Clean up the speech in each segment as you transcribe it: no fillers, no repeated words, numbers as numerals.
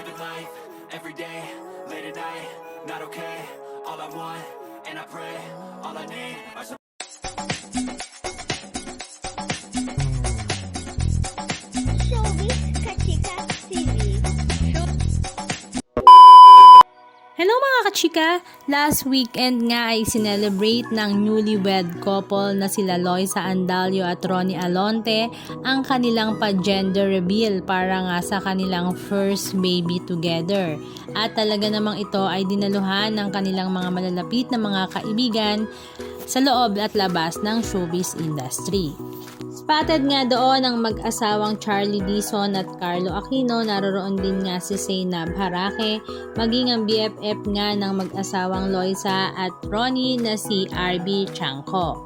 living life, every day, late at night, not okay. All I want, and I pray, all I need are some. Showbiz Kachika TV. Hello mga kachika! Last weekend nga ay sinelebrate ng newlywed couple na sila Loisa Andalio at Ronnie Alonte ang kanilang pa-gender reveal para nga sa kanilang first baby together. At talaga namang ito ay dinaluhan ng kanilang mga malalapit na mga kaibigan sa loob at labas ng showbiz industry. Spotted nga doon ang mag-asawang Charlie Dizon at Carlo Aquino, naroon din nga si Zainab Harake, maging ang BFF nga ng mag-asawang Loisa at Ronnie na si RB Chanco.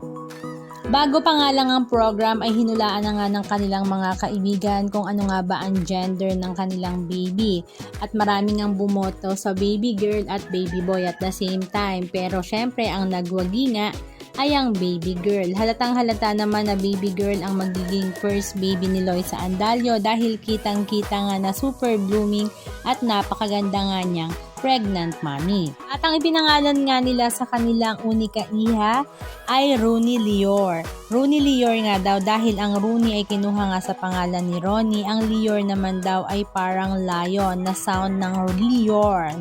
Bago pa nga lang ang program ay hinulaan na nga ng kanilang mga kaibigan kung ano nga ba ang gender ng kanilang baby. At maraming ang bumoto sa baby girl at baby boy at the same time. Pero syempre ang nagwagi nga ay ang baby girl. Halatang halata naman na baby girl ang magiging first baby ni Loisa Andalio dahil kitang-kita nga na super blooming at napakaganda nga niyang pregnant mommy. At ang ipinangalan nga nila sa kanilang unika iha ay Rooney Lior. Rooney Lior nga daw dahil ang Rooney ay kinuha nga sa pangalan ni Ronnie. Ang Lior naman daw ay parang lion na sound ng Lior.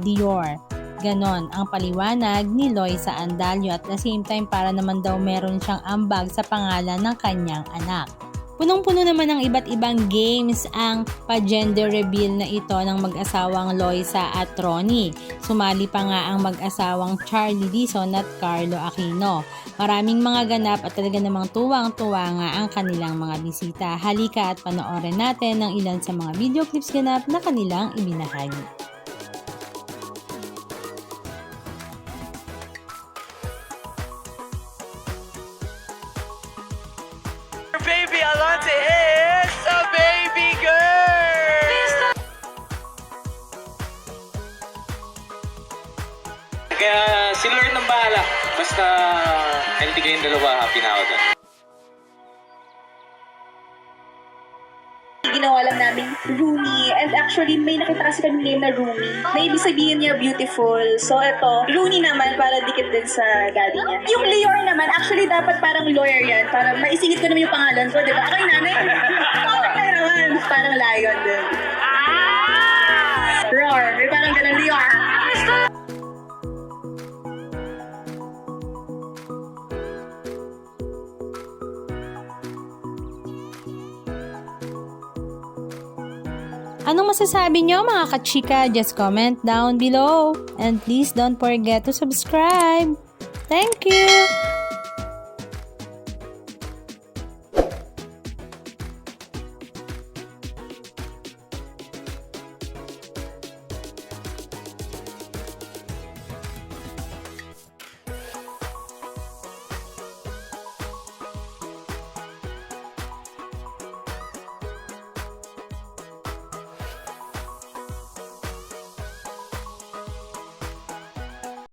Ganon ang paliwanag ni Loisa Andalio at the same time para naman daw meron siyang ambag sa pangalan ng kanyang anak. Punong-puno naman ng iba't ibang games ang pa-gender reveal na ito ng mag-asawang Loisa at Ronnie. Sumali pa nga ang mag-asawang Charlie Dizon at Carlo Aquino. Maraming mga ganap at talaga namang tuwang-tuwa nga ang kanilang mga bisita. Halika at panoorin natin ng ilan sa mga video clips ganap na kanilang ibinahagi. Baby Alonte is a baby girl! Kaya si Lord nang bahala. Basta healthy kayong dalawa, happy na ako doon. Ginawa lang namin Rooney, and actually may nakita kasi kami name na Rooney na ibig sabihin niya beautiful. So ito, Rooney naman para dikit din sa daddy niya. Yung Lior naman, actually dapat parang lawyer yan, para maisingit ko naman yung pangalan ko, di ba? Ako yung nanay. Bakit lang naman? Parang lion din. Roar, may parang ganun, Lior. Anong masasabi nyo mga kachika? Just comment down below. And please don't forget to subscribe. Thank you!